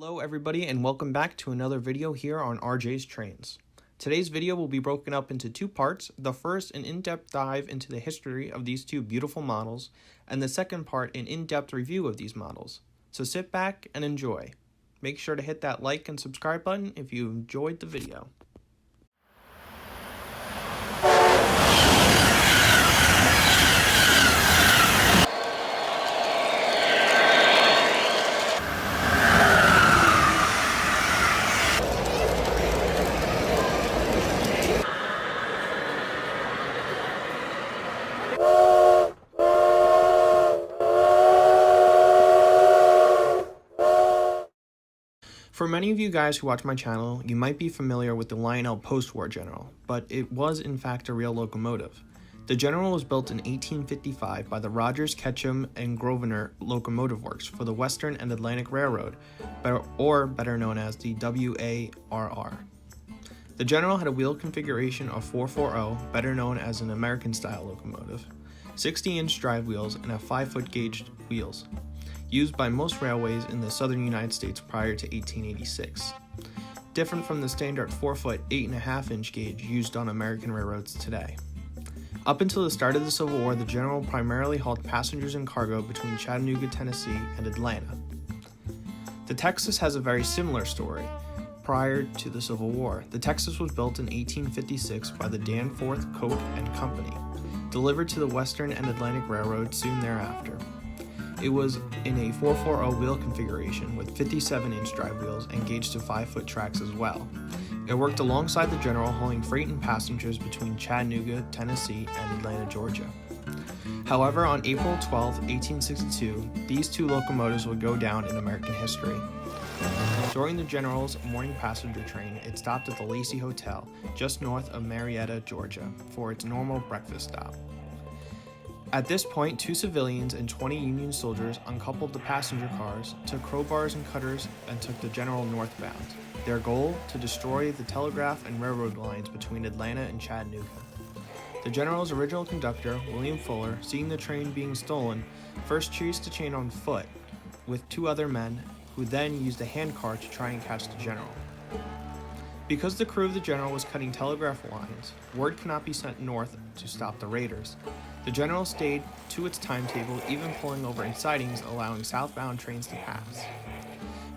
Hello everybody and welcome back to another video here on RJ's Trains. Today's video will be broken up into two parts. The first, an in-depth dive into the history of these two beautiful models, and the second part, an in-depth review of these models. So sit back and enjoy. Make sure to hit that like and subscribe button if you enjoyed the video. For many of you guys who watch my channel, you might be familiar with the Lionel post-war General, but it was in fact a real locomotive. The General was built in 1855 by the Rogers, Ketchum, and Grosvenor Locomotive Works for the Western and Atlantic Railroad, or better known as the W&ARR. The General had a wheel configuration of 440, better known as an American-style locomotive, 60-inch drive wheels, and a 5-foot gauge wheels, used by most railways in the southern United States prior to 1886. Different from the standard 4-foot, 8.5-inch gauge used on American railroads today. Up until the start of the Civil War, the General primarily hauled passengers and cargo between Chattanooga, Tennessee, and Atlanta. The Texas has a very similar story. Prior to the Civil War, the Texas was built in 1856 by the Danforth, Coke and Company, delivered to the Western and Atlantic Railroad soon thereafter. It was in a 440 wheel configuration with 57-inch drive wheels and gauged to 5-foot tracks as well. It worked alongside the General, hauling freight and passengers between Chattanooga, Tennessee, and Atlanta, Georgia. However, on April 12, 1862, these two locomotives would go down in American history. During the General's morning passenger train, it stopped at the Lacey Hotel, just north of Marietta, Georgia, for its normal breakfast stop. At this point, 2 civilians and 20 Union soldiers uncoupled the passenger cars, took crowbars and cutters, and took the General northbound. Their goal? To destroy the telegraph and railroad lines between Atlanta and Chattanooga. The General's original conductor, William Fuller, seeing the train being stolen, first chased the train on foot with 2 other men, who then used a handcar to try and catch the General. Because the crew of the General was cutting telegraph lines, word could not be sent north to stop the raiders. The General stayed to its timetable, even pulling over in sidings, allowing southbound trains to pass.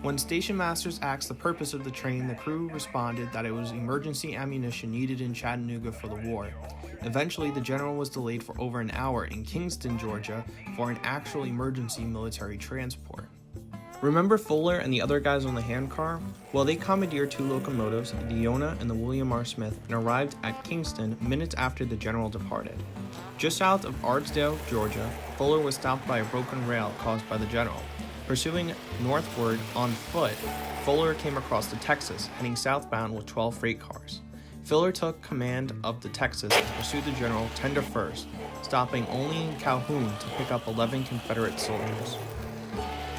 When station masters asked the purpose of the train, the crew responded that it was emergency ammunition needed in Chattanooga for the war. Eventually, the General was delayed for over an hour in Kingston, Georgia, for an actual emergency military transport. Remember Fuller and the other guys on the handcar? Well, they commandeered 2 locomotives, the Iona and the William R. Smith, and arrived at Kingston minutes after the General departed. Just south of Ardsdale, Georgia, Fuller was stopped by a broken rail caused by the General. Pursuing northward on foot, Fuller came across the Texas, heading southbound with 12 freight cars. Fuller took command of the Texas and pursued the General tender first, stopping only in Calhoun to pick up 11 Confederate soldiers.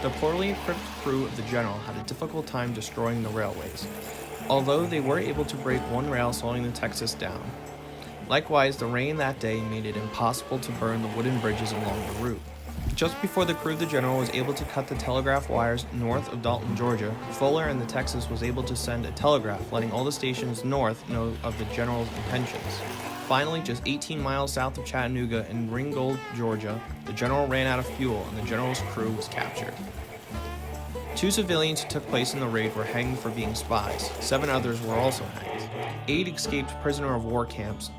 The poorly equipped crew of the General had a difficult time destroying the railways, although they were able to break one rail, slowing the Texas down. Likewise, the rain that day made it impossible to burn the wooden bridges along the route. Just before the crew of the General was able to cut the telegraph wires north of Dalton, Georgia, Fuller and the Texas was able to send a telegraph letting all the stations north know of the General's intentions. Finally, just 18 miles south of Chattanooga in Ringgold, Georgia, the General ran out of fuel and the General's crew was captured. 2 civilians who took place in the raid were hanged for being spies. 7 others were also hanged. 8 escaped prisoner of war camps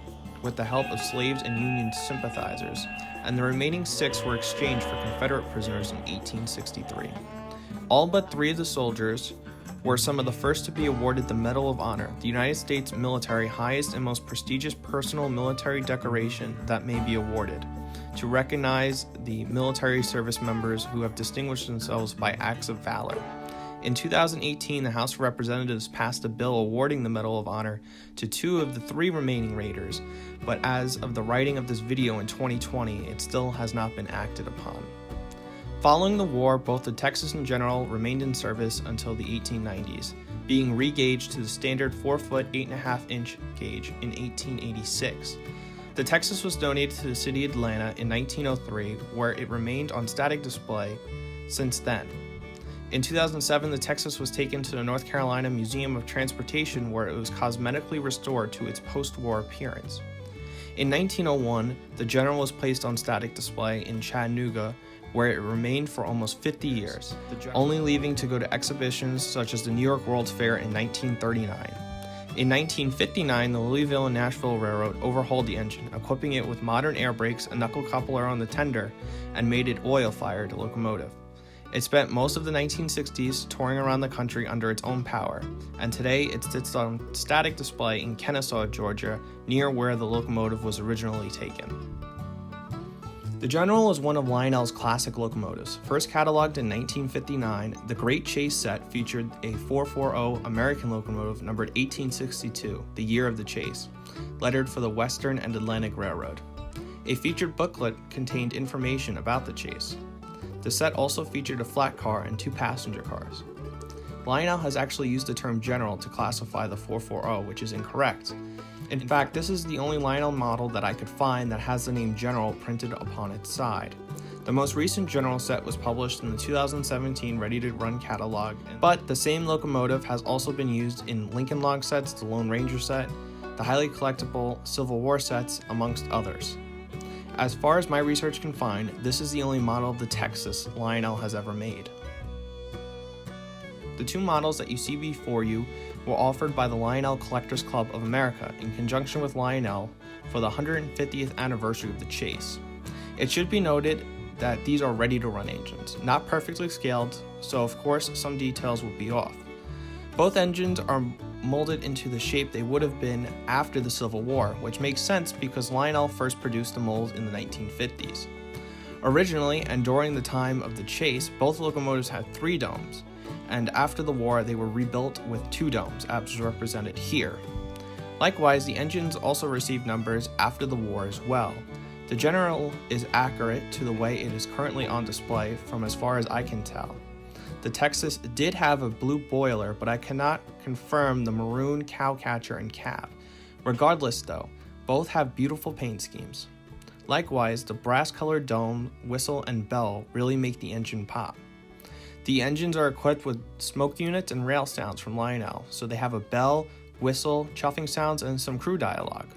with the help of slaves and Union sympathizers, and the remaining 6 were exchanged for Confederate prisoners in 1863. All but 3 of the soldiers were some of the first to be awarded the Medal of Honor, the United States military highest and most prestigious personal military decoration that may be awarded, to recognize the military service members who have distinguished themselves by acts of valor. In 2018, the House of Representatives passed a bill awarding the Medal of Honor to 2 of the 3 remaining raiders, but as of the writing of this video in 2020, it still has not been acted upon. Following the war, both the Texas and General remained in service until the 1890s, being re-gauged to the standard 4-foot, 8.5-inch gauge in 1886. The Texas was donated to the city of Atlanta in 1903, where it remained on static display since then. In 2007, the Texas was taken to the North Carolina Museum of Transportation, where it was cosmetically restored to its post-war appearance. In 1901, the General was placed on static display in Chattanooga, where it remained for almost 50 years, only leaving to go to exhibitions such as the New York World's Fair in 1939. In 1959, the Louisville and Nashville Railroad overhauled the engine, equipping it with modern air brakes, a knuckle coupler on the tender, and made it oil-fired locomotive. It spent most of the 1960s touring around the country under its own power, and today it sits on static display in Kennesaw, Georgia, near where the locomotive was originally taken. The General is one of Lionel's classic locomotives. First cataloged in 1959, the Great Chase set featured a 440 American locomotive numbered 1862, the year of the chase, lettered for the Western and Atlantic Railroad. A featured booklet contained information about the chase. The set also featured a flat car and 2 passenger cars. Lionel has actually used the term General to classify the 440, which is incorrect. In fact, this is the only Lionel model that I could find that has the name General printed upon its side. The most recent General set was published in the 2017 Ready to Run catalog, but the same locomotive has also been used in Lincoln Log sets, the Lone Ranger set, the highly collectible Civil War sets, amongst others. As far as my research can find, this is the only model of the Texas Lionel has ever made. The 2 models that you see before you were offered by the Lionel Collectors Club of America in conjunction with Lionel for the 150th anniversary of the chase. It should be noted that these are ready-to-run engines, not perfectly scaled, so of course some details will be off. Both engines are molded into the shape they would have been after the Civil War, which makes sense because Lionel first produced the mold in the 1950s. Originally, and during the time of the chase, both locomotives had 3 domes, and after the war they were rebuilt with 2 domes, as represented here. Likewise, the engines also received numbers after the war as well. The General is accurate to the way it is currently on display from as far as I can tell. The Texas did have a blue boiler, but I cannot confirm the maroon cowcatcher and cab. Regardless though, both have beautiful paint schemes. Likewise, the brass-colored dome, whistle, and bell really make the engine pop. The engines are equipped with smoke units and rail sounds from Lionel, so they have a bell, whistle, chuffing sounds, and some crew dialogue.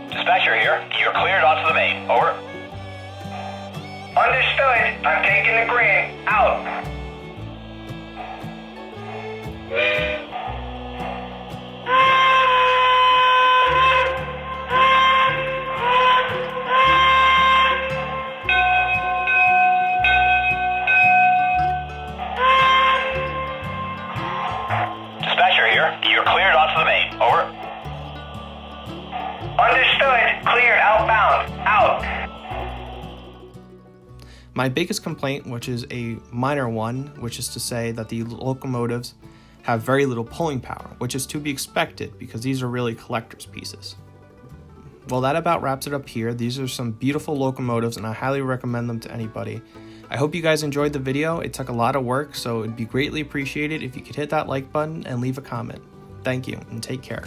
Dispatcher here. You're cleared onto the main. Over. Understood. I'm taking the green. Out. Dispatcher here. You're cleared onto the main. Over. Understood. Cleared. Outbound. Out. My biggest complaint, which is a minor one, which is to say that the locomotives have very little pulling power, which is to be expected because these are really collector's pieces. Well, that about wraps it up here. These are some beautiful locomotives and I highly recommend them to anybody. I hope you guys enjoyed the video. It took a lot of work, so it'd be greatly appreciated if you could hit that like button and leave a comment. Thank you and take care.